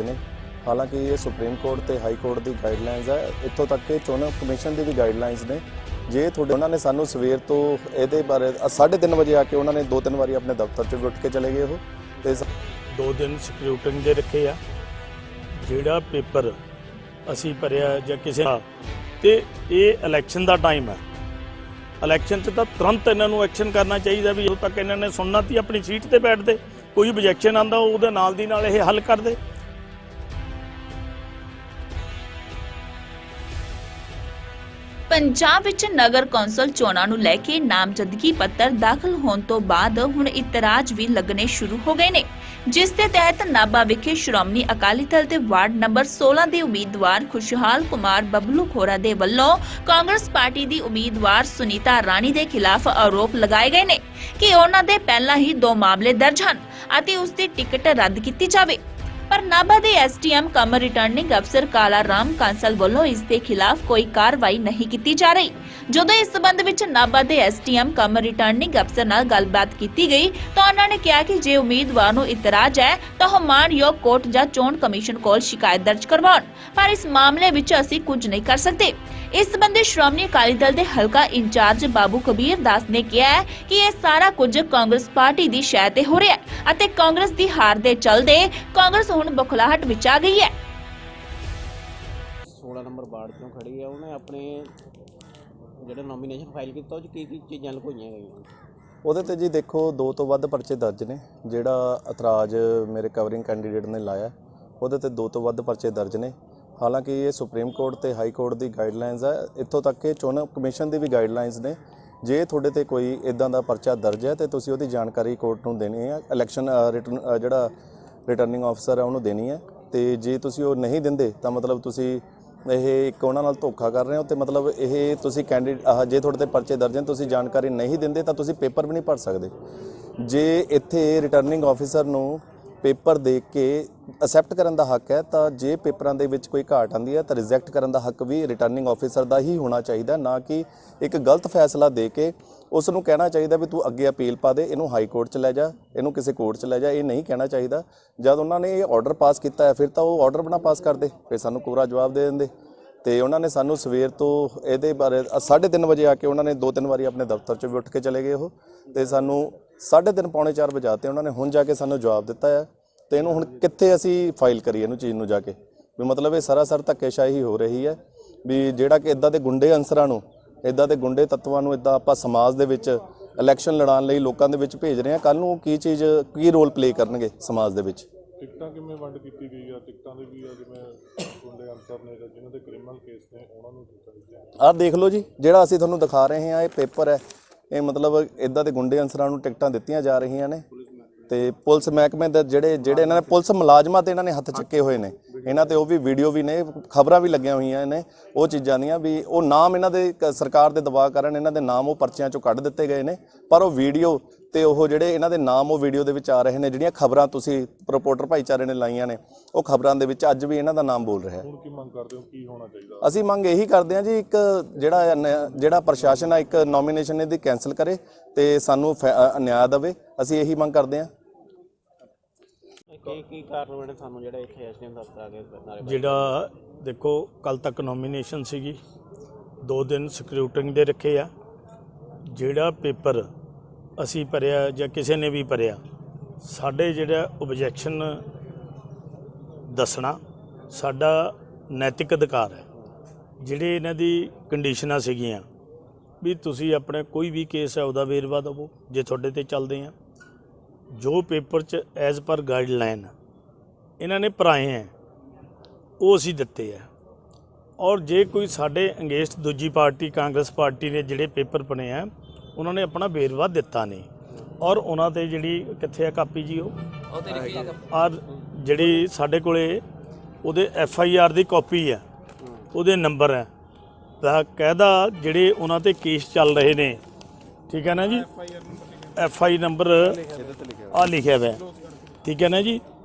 दर्ज ने। हालांकि ये सुप्रीम कोर्ट ते हाई कोर्ट की गाइडलाइनस है, इत्थों तक कि चोण कमीशन की भी गाइडलाइनस ने। जे थोड़े उन्होंने सानू सवेर तो ये बारे 3:30 बजे आके उन्होंने 2-3 बारी अपने दफ्तर च उठ के चले गए। वो 2 दिन स्क्रूटनी दे रखे आ, जिहड़ा पेपर असी भरिया जां किसी ते ये इलैक्शन का टाइम है। इलैक्शन तो तुरंत इन्हों एक्शन करना चाहिए भी उदों तक इन्होंने सुनना ती अपनी सीट पर बैठते, कोई ऑब्जैक्शन आंदा उहदे नाल दी नाल ये हल कर दे। पंजाब विच नगर कौंसल चोणां नूं लै के नामजदगी पत्तर दाखिल होने तो बाद हुण इतराज भी लगने शुरू हो गए ने, जिस दे तहत नाभा विखे श्रोमणी अकाली दल दे वार्ड नंबर 16 दे उम्मीदवार खुशहाल कुमार बबलू खोरा दे वल्लों कांग्रेस पार्टी दी उम्मीदवार सुनीता राणी दे खिलाफ आरोप लगाए गए ने कि उन्हां दे पहला ही 2 मामले दर्ज हन अते उस दी टिकट रद्द कीती जावे। पर नाभा दे एसडीएम कम रिटर्निंग अफसर काला राम कांसल वालों इस दे खिलाफ कोई कार्रवाई नहीं की जा रही। ਜਦੋਂ इस संबंध विच नाभा दे एसडीएम कम रिटर्निंग अफसर नाल गलबात की गई तो उन्होंने कहा कि जे उम्मीदवार नूं इतराज है तो ਉਹ ਮਾਣਯੋਗ कोर्ट ਜਾਂ चोण कमीशन कोल शिकायत दर्ज करवाउण, पर इस मामले विच असीं कुछ नहीं कर सकते। इस संबंधी श्रोमणी अकाली दल के हलका इंचार्ज बाबू कबीर दास ने कहा है कि यह सारा कुछ कांग्रेस पार्टी की शह ते हो रहा है अते कांग्रेस की हार दे चलदे कांग्रेस हुण बुखलाहट विच आ गई है। 16 नंबर वार्ड चों खड़ी है, उन्हें अपने ਜਿਹੜਾ ਨੋਮੀਨੇਸ਼ਨ ਫਾਈਲ ਕੀਤਾ ਉਹ 'ਚ ਕੀ ਚੀਜ਼ਾਂ ਲੁਕੋਈਆਂ ਗਈਆਂ? ਉਹਦੇ ਤੇ ਜੀ ਦੇਖੋ 2 ਤੋਂ ਵੱਧ ਪਰਚੇ ਦਰਜ ਨੇ। ਜਿਹੜਾ ਇਤਰਾਜ਼ ਮੇਰੇ ਕਵਰਿੰਗ ਕੈਂਡੀਡੇਟ ਨੇ ਲਾਇਆ ਉਹਦੇ ਤੇ 2 ਤੋਂ ਵੱਧ ਪਰਚੇ ਦਰਜ ਨੇ। ਹਾਲਾਂਕਿ ਇਹ ਸੁਪਰੀਮ ਕੋਰਟ ਤੇ ਹਾਈ ਕੋਰਟ ਦੀ ਗਾਈਡਲਾਈਨਸ ਹੈ, ਇੱਥੋਂ ਤੱਕ ਕਿ ਚੋਣ ਕਮਿਸ਼ਨ ਦੀ ਵੀ ਗਾਈਡਲਾਈਨਸ ਨੇ। ਜੇ ਤੁਹਾਡੇ ਤੇ ਕੋਈ ਇਦਾਂ ਦਾ ਪਰਚਾ ਦਰਜ ਹੈ ਤੇ ਤੁਸੀਂ ਉਹਦੀ ਜਾਣਕਾਰੀ ਕੋਰਟ ਨੂੰ ਦੇਣੀ ਹੈ, ਇਲੈਕਸ਼ਨ ਜਿਹੜਾ ਰਿਟਰਨਿੰਗ ਆਫਸਰ ਹੈ ਉਹਨੂੰ ਦੇਣੀ ਹੈ। ਤੇ ਜੇ ਤੁਸੀਂ ਉਹ ਨਹੀਂ ਦਿੰਦੇ ਤਾਂ ਮਤਲਬ ਤੁਸੀਂ ਇਹ ਇੱਕ ਉਹਨਾਂ ਨਾਲ ਧੋਖਾ ਕਰ ਰਹੇ ਹੋ ਤੇ ਮਤਲਬ ਇਹ ਤੁਸੀਂ ਕੈਂਡੀਡੇਟ ਜੇ ਤੁਹਾਡੇ ਤੇ ਪਰਚੇ ਦਰਜ ਹਨ ਤੁਸੀਂ ਜਾਣਕਾਰੀ ਨਹੀਂ ਦਿੰਦੇ ਤਾਂ ਤੁਸੀਂ ਪੇਪਰ ਵੀ ਨਹੀਂ ਭਰ ਸਕਦੇ। ਜੇ ਇੱਥੇ ਰਿਟਰਨਿੰਗ ਆਫਿਸਰ ਨੂੰ ਪੇਪਰ ਦੇਖ ਕੇ ਅਸੈਪਟ ਕਰਨ ਦਾ ਹੱਕ ਹੈ ਤਾਂ ਜੇ ਪੇਪਰਾਂ ਦੇ ਵਿੱਚ ਕੋਈ ਘਾਟ ਆਉਂਦੀ ਹੈ ਤਾਂ ਰਿਜੈਕਟ ਕਰਨ ਦਾ ਹੱਕ ਵੀ ਰਿਟਰਨਿੰਗ ਆਫਿਸਰ ਦਾ ਹੀ ਹੋਣਾ ਚਾਹੀਦਾ, ਨਾ ਕਿ ਇੱਕ ਗਲਤ ਫੈਸਲਾ ਦੇ ਕੇ ਉਸ ਨੂੰ ਕਹਿਣਾ ਚਾਹੀਦਾ ਵੀ ਤੂੰ ਅੱਗੇ ਅਪੀਲ ਪਾ ਦੇ, ਇਹਨੂੰ ਹਾਈ ਕੋਰਟ 'ਚ ਲੈ ਜਾ, ਇਹਨੂੰ ਕਿਸੇ ਕੋਰਟ 'ਚ ਲੈ ਜਾ। ਇਹ ਨਹੀਂ ਕਹਿਣਾ ਚਾਹੀਦਾ। ਜਦ ਉਹਨਾਂ ਨੇ ਇਹ ਆਰਡਰ ਪਾਸ ਕੀਤਾ ਹੈ ਫਿਰ ਤਾਂ ਉਹ ਆਰਡਰ ਬਣਾ ਪਾਸ ਕਰਦੇ, ਫਿਰ ਸਾਨੂੰ ਪੂਰਾ ਜਵਾਬ ਦੇ ਦਿੰਦੇ। ਤੇ ਉਹਨਾਂ ਨੇ ਸਾਨੂੰ ਸਵੇਰ ਤੋਂ ਇਹਦੇ ਬਾਰੇ 3:30 ਵਜੇ ਆ ਕੇ ਉਹਨਾਂ ਨੇ 2-3 ਵਾਰੀ ਆਪਣੇ ਦਫ਼ਤਰ 'ਚ ਵੀ ਉੱਠ ਕੇ ਚਲੇ ਗਏ। ਉਹ ਤੇ ਸਾਨੂੰ 3:30 ਪੌਣੇ 4 ਵਜੇ ਆਤੇ ਉਹਨਾਂ ਨੇ ਹੁਣ ਜਾ ਕੇ ਸਾਨੂੰ ਜਵਾਬ ਦਿੱਤਾ ਹੈ। ਤੇ ਇਹਨੂੰ ਹੁਣ ਕਿੱਥੇ ਅਸੀਂ ਫਾਈਲ ਕਰੀਏ ਇਹਨੂੰ ਚੀਜ਼ ਨੂੰ ਜਾ ਕੇ ਵੀ ਮਤਲਬ ਇਹ ਸਰਾਸਰ ਧੱਕੇਸ਼ਾਹੀ ਹੋ ਰਹੀ ਹੈ ਵੀ ਜਿਹੜਾ ਕਿ ਇੱਦਾਂ ਦੇ ਗੁੰਡੇ ਅਨਸਰਾਂ ਨੂੰ, ਇੱਦਾਂ ਦੇ ਗੁੰਡੇ ਤੱਤਵਾਂ ਨੂੰ ਇੱਦਾਂ ਆਪਾਂ ਸਮਾਜ ਦੇ ਵਿੱਚ ਇਲੈਕਸ਼ਨ ਲੜਾਉਣ ਲਈ ਲੋਕਾਂ ਦੇ ਵਿੱਚ ਭੇਜ ਰਹੇ ਹਾਂ। ਕੱਲ੍ਹ ਨੂੰ ਕੀ ਰੋਲ ਪਲੇ ਕਰਨਗੇ ਸਮਾਜ ਦੇ ਵਿੱਚ। ਟਿਕਟਾਂ ਕਿਵੇਂ ਵੰਡ ਕੀਤੀ ਗਈ ਆ? ਟਿਕਟਾਂ ਦੇ ਵੀ ਆ ਜਿਵੇਂ ਗੁੰਡੇ ਅਨਸਰ ਨੇ ਜਿਨ੍ਹਾਂ ਦੇ ਕ੍ਰਿਮੀਨਲ ਕੇਸ ਨੇ ਉਹਨਾਂ ਨੂੰ ਦਿੱਤਾ ਗਿਆ। ਆਹ ਦੇਖ ਲਓ ਜੀ, ਜਿਹੜਾ ਅਸੀਂ ਤੁਹਾਨੂੰ ਦਿਖਾ ਰਹੇ ਹਾਂ ਇਹ ਪੇਪਰ ਹੈ। ਇਹ ਮਤਲਬ ਇੱਦਾਂ ਦੇ ਗੁੰਡੇ ਅਨਸਰਾਂ ਨੂੰ ਟਿਕਟਾਂ ਦਿੱਤੀਆਂ ਜਾ ਰਹੀਆਂ ਨੇ ਤੇ ਪੁਲਿਸ ਮਹਿਕਮੇ ਦੇ ਜਿਹੜੇ ਇਹਨਾਂ ਨੇ ਪੁਲਿਸ ਮੁਲਾਜ਼ਮਾਂ ਤੇ ਇਹਨਾਂ ਨੇ ਹੱਥ ਚੱਕੇ ਹੋਏ ਨੇ। ਇਹਨਾਂ ਤੇ ਉਹ ਵੀ ਵੀਡੀਓ ਵੀ ਨੇ, ਖਬਰਾਂ ਵੀ ਲੱਗੀਆਂ ਹੋਈਆਂ ਨੇ ਉਹ ਚੀਜ਼ਾਂ ਦੀਆਂ ਵੀ ਉਹ ਨਾਮ ਇਹਨਾਂ ਦੇ ਸਰਕਾਰ ਦੇ ਦਬਾਅ ਕਾਰਨ ਇਹਨਾਂ ਦੇ ਨਾਮ ਉਹ ਪਰਚਿਆਂ ਚੋਂ ਕੱਢ ਦਿੱਤੇ ਗਏ ਨੇ, ਪਰ ਉਹ ਵੀਡੀਓ ਤੇ ਉਹ ਜਿਹੜੇ ਇਹਨਾਂ ਦੇ ਨਾਮ ਉਹ ਵੀਡੀਓ ਦੇ ਵਿੱਚ ਆ ਰਹੇ ਨੇ। ਜਿਹੜੀਆਂ ਖਬਰਾਂ ਤੁਸੀਂ ਰਿਪੋਰਟਰ ਭਾਈਚਾਰੇ ਨੇ ਲਾਈਆਂ ਨੇ ਉਹ ਖਬਰਾਂ ਦੇ ਵਿੱਚ ਅੱਜ ਵੀ ਇਹਨਾਂ ਦਾ ਨਾਮ ਬੋਲ ਰਿਹਾ। ਹੁਣ ਕੀ ਮੰਗ ਕਰਦੇ ਹੋ, ਕੀ ਹੋਣਾ ਚਾਹੀਦਾ? ਅਸੀਂ ਮੰਗ ਇਹੀ ਕਰਦੇ ਹਾਂ ਜੀ, ਇੱਕ ਜਿਹੜਾ ਪ੍ਰਸ਼ਾਸਨ ਆ ਇੱਕ ਨੋਮੀਨੇਸ਼ਨ ਇਹਦੀ ਕੈਂਸਲ ਕਰੇ ਤੇ ਸਾਨੂੰ ਨਿਆਂ ਦੇਵੇ। ਅਸੀਂ ਇਹੀ ਮੰਗ ਕਰਦੇ ਹਾਂ। ਕੀ ਕਾਰਨ ਬਣੇ ਸਾਨੂੰ ਜਿਹੜਾ ਇੱਥੇ ਐਸਡੀਐਮ ਦਫ਼ਤਰ ਆ ਕੇ ਜਿਹੜਾ ਦੇਖੋ ਕੱਲ ਤੱਕ ਨੋਮੀਨੇਸ਼ਨ ਸੀਗੀ, 2 ਦਿਨ ਸਕਰੂਟਨੀ ਦੇ ਰੱਖੇ ਆ। ਜਿਹੜਾ ਪੇਪਰ ਅਸੀਂ ਭਰਿਆ ਜਾਂ ਕਿਸੇ ਨੇ ਵੀ ਭਰਿਆ, ਸਾਡੇ ਜਿਹੜਾ ਓਬਜੈਕਸ਼ਨ ਦੱਸਣਾ ਸਾਡਾ ਨੈਤਿਕ ਅਧਿਕਾਰ ਹੈ। ਜਿਹੜੇ ਇਹਨਾਂ ਦੀ ਕੰਡੀਸ਼ਨਾਂ ਸੀਗੀਆਂ ਵੀ ਤੁਸੀਂ ਆਪਣੇ ਕੋਈ ਵੀ ਕੇਸ ਹੈ ਉਹਦਾ ਵੇਰਵਾ ਦੇਵੋ ਜੇ ਤੁਹਾਡੇ ਤੇ ਚੱਲਦੇ ਆ। ਜੋ ਪੇਪਰ 'ਚ ਐਜ਼ ਪਰ ਗਾਈਡਲਾਈਨ ਇਹਨਾਂ ਨੇ ਭਰਾਏ ਹੈ ਉਹ ਅਸੀਂ ਦਿੱਤੇ ਹੈ। ਔਰ ਜੇ ਕੋਈ ਸਾਡੇ ਅਗੇਂਸਟ ਦੂਜੀ ਪਾਰਟੀ ਕਾਂਗਰਸ ਪਾਰਟੀ ਨੇ ਜਿਹੜੇ ਪੇਪਰ ਬਣੇ ਆ ਉਹਨਾਂ ਨੇ ਆਪਣਾ ਵੇਰਵਾ ਦਿੱਤਾ ਨਹੀਂ ਔਰ ਉਹਨਾਂ ਤੇ ਜਿਹੜੀ ਕਿੱਥੇ ਆ ਕਾਪੀ ਜੀ ਉਹ ਔਰ ਜਿਹੜੀ ਸਾਡੇ ਕੋਲੇ ਉਹਦੇ FIR ਦੀ ਕਾਪੀ ਹੈ, ਉਹਦੇ ਨੰਬਰ ਹੈ ਬਾਕਾਇਦਾ ਜਿਹੜੇ ਉਹਨਾਂ ਤੇ ਕੇਸ ਚੱਲ ਰਹੇ ਨੇ। ਠੀਕ ਹੈ ਨਾ ਜੀ, FI ਨੰਬਰ ਆ ਲਿਖਿਆ ਹੋਇਆ, ਠੀਕ ਹੈ ਨਾ ਜੀ।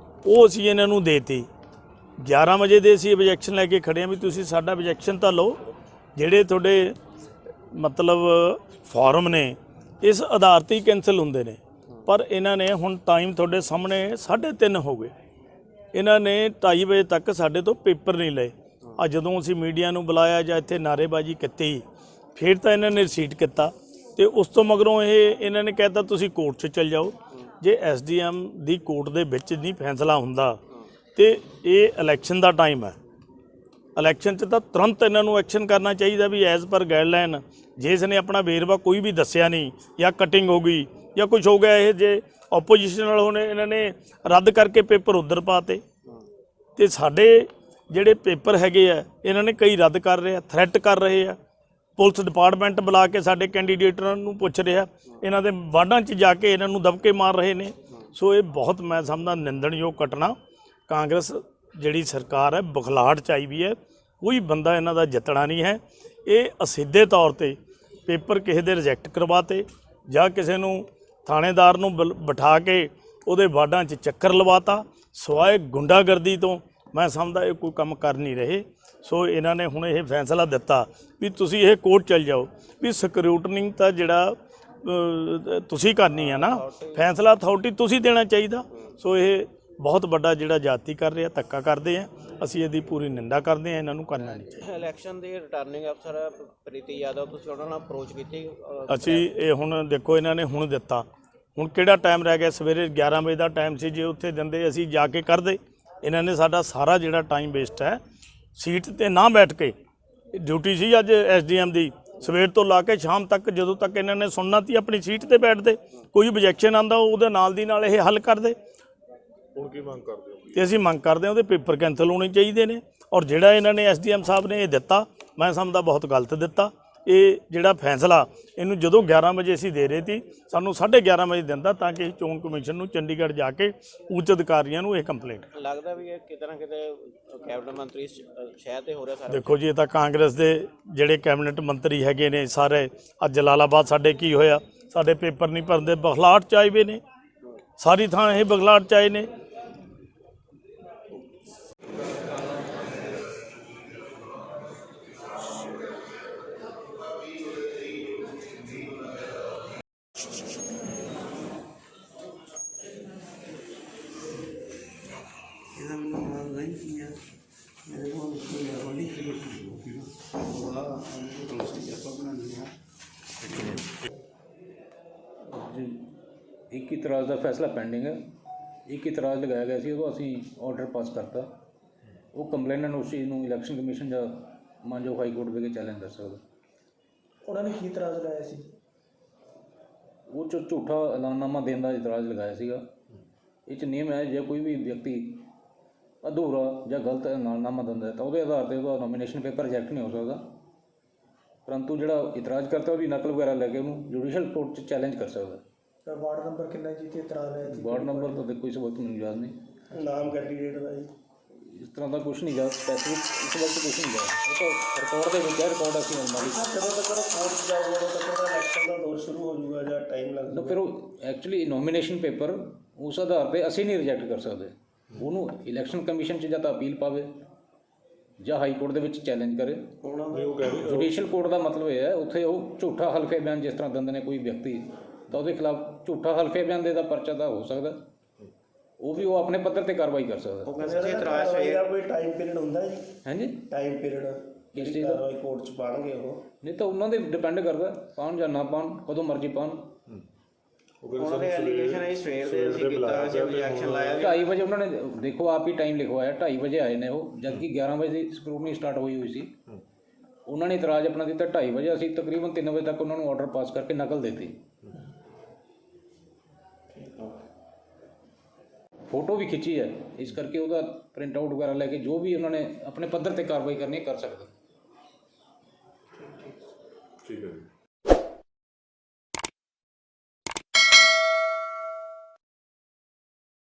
ਉਹ ਅਸੀਂ ਇਹਨਾਂ ਨੂੰ ਦੇਤੀ 11 ਵਜੇ ਦੇ ਅਸੀਂ ਆਬਜੈਕਸ਼ਨ ਲੈ ਕੇ ਖੜੇ ਹਾਂ ਵੀ ਤੁਸੀਂ ਸਾਡਾ ਆਬਜੈਕਸ਼ਨ ਤਾਂ ਲਓ। ਜਿਹੜੇ ਤੁਹਾਡੇ ਮਤਲਬ ਫਾਰਮ ਨੇ ਇਸ ਆਧਾਰ 'ਤੇ ਹੀ ਕੈਂਸਲ ਹੁੰਦੇ ਨੇ, ਪਰ ਇਹਨਾਂ ਨੇ ਹੁਣ ਟਾਈਮ ਤੁਹਾਡੇ ਸਾਹਮਣੇ 3:30 ਹੋ ਗਏ ਇਹਨਾਂ ਨੇ 2:30 ਵਜੇ ਤੱਕ ਸਾਡੇ ਤੋਂ ਪੇਪਰ ਨਹੀਂ ਲਏ। ਆ ਜਦੋਂ ਅਸੀਂ ਮੀਡੀਆ ਨੂੰ ਬੁਲਾਇਆ ਜਾਂ ਇੱਥੇ ਨਾਅਰੇਬਾਜ਼ੀ ਕੀਤੀ ਫਿਰ ਤਾਂ ਇਹਨਾਂ ਨੇ ਰਿਸੀਟ ਕੀਤਾ ਤੇ ਉਸ ਤੋਂ ਮਗਰੋਂ ਇਹਨਾਂ ਨੇ ਕਹਿਤਾ ਤੁਸੀਂ ਕੋਰਟ 'ਚ ਚੱਲ ਜਾਓ। ਜੇ ਐਸਡੀਐਮ ਦੀ ਕੋਰਟ ਦੇ ਵਿੱਚ ਨਹੀਂ ਫੈਸਲਾ ਹੁੰਦਾ ਤੇ ਇਹ ਇਲੈਕਸ਼ਨ ਦਾ ਟਾਈਮ ਹੈ, ਇਲੈਕਸ਼ਨ 'ਚ ਤਾਂ ਤੁਰੰਤ ਇਹਨਾਂ ਨੂੰ ਐਕਸ਼ਨ ਕਰਨਾ ਚਾਹੀਦਾ ਵੀ ਐਜ਼ ਪਰ ਗਾਈਡਲਾਈਨ ਜੇ ਇਸ ਨੇ ਆਪਣਾ ਵੇਰਵਾ ਕੋਈ ਵੀ ਦੱਸਿਆ ਨਹੀਂ ਜਾਂ ਕਟਿੰਗ ਹੋ ਗਈ ਜਾਂ ਕੁਝ ਹੋ ਗਿਆ, ਇਹ ਜੇ ਆਪੋਜੀਸ਼ਨ ਨਾਲ ਹੋਣੇ ਇਹਨਾਂ ਨੇ ਰੱਦ ਕਰਕੇ ਪੇਪਰ ਉੱਧਰ ਪਾਤੇ ਤੇ ਸਾਡੇ ਜਿਹੜੇ ਪੇਪਰ ਹੈਗੇ ਆ ਇਹਨਾਂ ਨੇ ਕਈ ਰੱਦ ਕਰ ਰਹੇ ਆ, ਥ੍ਰੈਟ ਕਰ ਰਹੇ ਆ। ਪੁਲਿਸ ਡਿਪਾਰਟਮੈਂਟ ਬੁਲਾ ਕੇ ਸਾਡੇ ਕੈਂਡੀਡੇਟਾਂ ਨੂੰ ਪੁੱਛ ਰਿਹਾ, ਇਹਨਾਂ ਦੇ ਵਾਰਡਾਂ 'ਚ ਜਾ ਕੇ ਇਹਨਾਂ ਨੂੰ ਦਬਕੇ ਮਾਰ ਰਹੇ ਨੇ। ਸੋ ਇਹ ਬਹੁਤ ਮੈਂ ਸਮਝਦਾ ਨਿੰਦਣਯੋਗ ਘਟਨਾ। ਕਾਂਗਰਸ ਜਿਹੜੀ ਸਰਕਾਰ ਹੈ ਬੁਖਲਾਹਟ 'ਚ ਆਈ ਵੀ ਹੈ, ਕੋਈ ਬੰਦਾ ਇਹਨਾਂ ਦਾ ਜਿੱਤਣਾ ਨਹੀਂ ਹੈ। ਇਹ ਅਸਿੱਧੇ ਤੌਰ ਤੇ ਪੇਪਰ ਕਿਸੇ ਦੇ ਰਿਜੈਕਟ ਕਰਵਾਤੇ ਜਾਂ ਕਿਸੇ ਨੂੰ ਥਾਣੇਦਾਰ ਨੂੰ ਬਿਠਾ ਕੇ ਉਹਦੇ ਵਾਰਡਾਂ 'ਚ ਚੱਕਰ ਲਵਾਤਾ, ਸਿਵਾਏ ਗੁੰਡਾਗਰਦੀ ਤੋਂ ਮੈਂ ਸਮਝਦਾ ਇਹ ਕੋਈ ਕੰਮ ਕਰ ਨਹੀਂ ਰਹੇ। ਸੋ ਇਹਨਾਂ ਨੇ ਹੁਣ ਇਹ ਫੈਸਲਾ ਦਿੱਤਾ ਵੀ ਤੁਸੀਂ ਇਹ ਕੋਰਟ ਚੱਲ ਜਾਓ, ਵੀ ਸਕਰੂਟਨਿੰਗ ਤਾਂ ਜਿਹੜਾ ਤੁਸੀਂ ਕਰਨੀ ਹੈ ਨਾ, ਫੈਸਲਾ ਅਥਾਰਟੀ ਤੁਸੀਂ ਦੇਣਾ ਚਾਹੀਦਾ। ਸੋ ਇਹ ਬਹੁਤ ਵੱਡਾ ਜਿਹੜਾ ਜਾਤੀ ਕਰ ਰਿਹਾ, ਧੱਕਾ ਕਰਦੇ ਆ, ਅਸੀਂ ਇਹਦੀ ਪੂਰੀ ਨਿੰਦਾ ਕਰਦੇ ਆ, ਇਹਨਾਂ ਨੂੰ ਕਰਨਾ ਨਹੀਂ ਚਾਹੀਦਾ। ਇਲੈਕਸ਼ਨ ਦੇ ਰਿਟਰਨਿੰਗ ਅਫਸਰ ਪ੍ਰੀਤੀ ਯਾਦਵ, ਤੁਸੀਂ ਉਹਨਾਂ ਨਾਲ ਅਪਰੋਚ ਕੀਤੀ? ਅਸੀਂ ਇਹ ਹੁਣ ਦੇਖੋ ਇਹਨਾਂ ਨੇ ਹੁਣ ਦਿੱਤਾ, ਹੁਣ ਕਿਹੜਾ ਟਾਈਮ ਰਹਿ ਗਿਆ? ਸਵੇਰੇ 11 ਵਜੇ ਦਾ ਟਾਈਮ ਸੀ, ਜੇ ਉੱਥੇ ਦਿੰਦੇ ਅਸੀਂ ਜਾ ਕੇ ਕਰਦੇ। ਇਹਨਾਂ ਨੇ ਸਾਡਾ ਸਾਰਾ ਜਿਹੜਾ ਟਾਈਮ ਵੇਸਟ ਹੈ, ਸੀਟ ਤੇ ਨਾ ਬੈਠ ਕੇ ਡਿਊਟੀ ਸੀ ਅੱਜ ਐਸਡੀਐਮ ਦੀ, ਸਵੇਰ ਤੋਂ ਲਾ ਕੇ ਸ਼ਾਮ ਤੱਕ ਜਦੋਂ ਤੱਕ ਇਹਨਾਂ ਨੇ ਸੁਣਨਾ ਤੀ ਆਪਣੀ ਸੀਟ ਤੇ ਬੈਠਦੇ, ਕੋਈ ਓਬਜੈਕਸ਼ਨ ਆਂਦਾ ਉਹਦੇ ਨਾਲ ਦੀ ਨਾਲ ਇਹ ਹੱਲ ਕਰਦੇ। ਹੁਣ ਕੀ ਮੰਗ ਕਰਦੇ ਹੋ? ਤੇ ਅਸੀਂ ਮੰਗ ਕਰਦੇ ਹਾਂ ਉਹਦੇ ਪੇਪਰ ਕੈਂਸਲ ਹੋਣੇ ਚਾਹੀਦੇ ਨੇ। ਔਰ ਜਿਹੜਾ ਇਹਨਾਂ ਨੇ ਐਸਡੀਐਮ ਸਾਹਿਬ ਨੇ ਇਹ ਦਿੱਤਾ, ਮੈਂ ਸਮਝਦਾ ਬਹੁਤ ਗਲਤ ਦਿੱਤਾ। ਇਹ ਜਿਹੜਾ ਫੈਸਲਾ ਇਹਨੂੰ ਜਦੋਂ 11 ਵਜੇ ਅਸੀਂ ਦੇ ਰਹੇ ਸੀ, ਸਾਨੂੰ 11:30 ਵਜੇ ਦਿੰਦਾ ਤਾਂ ਕਿ ਚੋਣ ਕਮਿਸ਼ਨ ਨੂੰ ਚੰਡੀਗੜ੍ਹ ਜਾ ਕੇ ਉੱਚ ਅਧਿਕਾਰੀਆਂ ਨੂੰ ਇਹ ਕੰਪਲੇਂਟ। ਲੱਗਦਾ ਵੀ ਇਹ ਕਿਤੇ ਨਾ ਕਿਤੇ ਕੈਬਨਿਟ ਮੰਤਰੀ ਸ਼ਹਿਰ ਤੇ ਹੋ ਰਿਹਾ ਸਾਰਾ। ਦੇਖੋ ਜੀ, ਇਹ ਤਾਂ ਕਾਂਗਰਸ ਦੇ ਜਿਹੜੇ ਕੈਬਨਿਟ ਮੰਤਰੀ ਹੈਗੇ ਨੇ ਸਾਰੇ, ਅੱਜ ਜਲਾਲਾਬਾਦ ਸਾਡੇ ਕੀ ਹੋਇਆ, ਸਾਡੇ ਪੇਪਰ ਨਹੀਂ ਭਰਦੇ, ਬਖਲਾਹਟ 'ਚ ਆਏ ਵੇ ਨੇ, ਸਾਰੀ ਥਾਂ ਇਹ ਬਖਲਾਹਟ 'ਚ ਆਏ ਨੇ। ਇੱਕ ਇਤਰਾਜ਼ ਦਾ ਫੈਸਲਾ ਪੈਂਡਿੰਗ ਹੈ। ਇੱਕ ਇਤਰਾਜ਼ ਲਗਾਇਆ ਗਿਆ ਸੀ, ਉਦੋਂ ਅਸੀਂ ਆਰਡਰ ਪਾਸ ਕਰਤਾ। ਉਹ ਕੰਪਲੇਨੈਂਟ ਉਸ ਚੀਜ਼ ਨੂੰ ਇਲੈਕਸ਼ਨ ਕਮਿਸ਼ਨ ਜਾਂ ਮਾਨਯੋਗ ਹਾਈ ਕੋਰਟ ਵਿਖੇ ਚੈਲੰਜ ਕਰ ਸਕਦਾ। ਉਹਨਾਂ ਨੇ ਕੀ ਇਤਰਾਜ਼ ਲਗਾਇਆ ਸੀ? ਉਹ 'ਚ ਝੂਠਾ ਐਲਾਨਨਾਮਾ ਦੇਣ ਦਾ ਇਤਰਾਜ਼ ਲਗਾਇਆ ਸੀਗਾ। ਇਹ 'ਚ ਨਿਯਮ ਹੈ, ਜੇ ਕੋਈ ਵੀ ਵਿਅਕਤੀ ਅਧੂਰਾ ਜਾਂ ਗਲਤ ਐਲਾਨਨਾਮਾ ਦਿੰਦਾ ਤਾਂ ਉਹਦੇ ਆਧਾਰ 'ਤੇ ਉਹਦਾ ਨੋਮੀਨੇਸ਼ਨ ਪੇਪਰ ਰਿਜੈਕਟ ਨਹੀਂ ਹੋ ਸਕਦਾ, ਪਰੰਤੂ ਜਿਹੜਾ ਇਤਰਾਜ਼ ਕਰਤਾ ਉਹਦੀ ਨਕਲ ਵਗੈਰਾ ਲੈ ਕੇ ਉਹਨੂੰ ਜੁਡੀਸ਼ੀਅਲ ਕੋਰਟ 'ਚ ਚੈਲੰਜ ਕਰ ਸਕਦਾ। ਵਾਰਡ ਨੰਬਰ ਕਿੰਨਾ ਜੀ ਤੇ ਇਤਰਾਜ਼ ਹੈ ਜੀ? ਵਾਰਡ ਨੰਬਰ ਤਾਂ ਦੇਖੋ ਇਸ ਵਕਤ ਮੈਨੂੰ ਯਾਦ ਨਹੀਂ, ਨਾਮ ਕੈਂਡੀਡੇਟ ਦਾ ਜੀ? ਇਸ ਤਰ੍ਹਾਂ ਦਾ ਕੁਛ ਨਹੀਂ ਗਾ ਸਪੈਸੀਫਿਕ, ਇਸ ਵਕਤ ਕੁਛ ਨਹੀਂ ਗਾ। ਉਹ ਤਾਂ ਰਿਕਾਰਡ ਦੇ ਵਿੱਚ ਹੈ, ਰਿਕਾਰਡ ਅਸੀਂ ਅਲਮਾਰੀ ਜਦੋਂ ਤੱਕ ਕੋਰਟ ਜਾਊਗਾ ਉਦੋਂ ਤੱਕ ਇਲੈਕਸ਼ਨ ਦਾ ਦੌਰ ਸ਼ੁਰੂ ਹੋ ਜਾਊਗਾ ਜਾਂ ਟਾਈਮ ਲੱਗ ਨਾ, ਜਾਊਗਾ? ਫਿਰ ਉਹ ਐਕਚੁਅਲੀ ਨੋਮੀਨੇਸ਼ਨ ਪੇਪਰ ਉਸ ਆਧਾਰ 'ਤੇ ਅਸੀਂ ਨਹੀਂ ਰਿਜੈਕਟ ਕਰ ਸਕਦੇ। ਉਹਨੂੰ ਇਲੈਕਸ਼ਨ ਕਮਿਸ਼ਨ 'ਚ ਜਾਂ ਤਾਂ ਅਪੀਲ ਪਾਵੇ ਜਾਂ ਹਾਈ ਕੋਰਟ ਦੇ ਵਿੱਚ ਚੈਲੰਜ ਕਰੇ। ਜੁਡੀਸ਼ੀਅਲ ਕੋਰਟ ਦਾ ਮਤਲਬ ਇਹ ਹੈ, ਉੱਥੇ ਉਹ ਝੂਠਾ ਹਲਫੇ ਬਿਆਨ ਜਿਸ ਤਰ੍ਹਾਂ ਦਿੰਦੇ ਨੇ ਕੋਈ ਵਿਅਕਤੀ, ਤਾਂ ਉਹਦੇ ਖਿਲਾਫ ਝੂਠਾ ਹਲਫੇ ਬਿਆਨ ਦੇ ਦਾ ਪਰਚਾ ਤਾਂ ਹੋ ਸਕਦਾ, ਉਹ ਵੀ ਉਹ ਆਪਣੇ ਪੱਧਰ ਤੇ ਕਾਰਵਾਈ ਕਰ ਸਕਦਾ। ਉਹ ਕਹਿੰਦੇ ਸੀ ਇਤਰਾਜ਼ ਹੋਏਗਾ। ਕੋਈ ਟਾਈਮ ਪੀਰੀਅਡ ਹੁੰਦਾ ਜੀ? ਹਾਂਜੀ, ਟਾਈਮ ਪੀਰੀਅਡ ਕਿਸ ਚੀਜ਼ ਦਾ? ਕਾਰਵਾਈ ਕੋਰਟ 'ਚ ਪਾਣਗੇ ਉਹ? ਨਹੀਂ ਤਾਂ ਉਹਨਾਂ ਦੇ ਡਿਪੈਂਡ ਕਰਦਾ, ਪਾਉਣ ਜਾਂ ਨਾ ਪਾਉਣ, ਕਦੋਂ ਮਰਜ਼ੀ ਪਾਉਣ। ਉਹਨਾਂ ਦੇ ਐਲੀਗੇਸ਼ਨ ਹੈ ਸਵੇਰ ਦੇ ਅਸੀਂ ਕੀਤਾ, ਅਸੀਂ objection ਲਾਇਆ। 2:30 ਵਜੇ ਉਹਨਾਂ ਨੇ ਦੇਖੋ ਆਪ ਹੀ ਟਾਈਮ ਲਿਖਵਾਇਆ, 2:30 ਵਜੇ ਆਏ ਨੇ ਉਹ, ਜਦਕਿ 11 ਵਜੇ ਦੀ ਸਕਰੂਟਨੀ ਸਟਾਰਟ ਹੋਈ ਸੀ। ਉਹਨਾਂ ਨੇ ਇਤਰਾਜ਼ ਆਪਣਾ ਦਿੱਤਾ 2:30 ਵਜੇ, ਅਸੀਂ ਤਕਰੀਬਨ 3 ਵਜੇ ਤੱਕ ਉਹਨਾਂ ਨੂੰ ਆਰਡਰ ਪਾਸ ਕਰਕੇ ਨਕਲ ਦਿੱਤੀ। ਫੋਟੋ ਵੀ ਖਿੱਚੀ ਹੈ, ਇਸ ਕਰਕੇ ਉਹਦਾ ਪ੍ਰਿੰਟ ਆਊਟ ਵਗੈਰਾ ਲੈ ਕੇ ਜੋ ਵੀ ਉਹਨਾਂ ਨੇ ਆਪਣੇ ਪੱਧਰ ਤੇ ਕਾਰਵਾਈ ਕਰਨੀ ਕਰ ਸਕਦੇ। ਠੀਕ ਹੈ ਜੀ।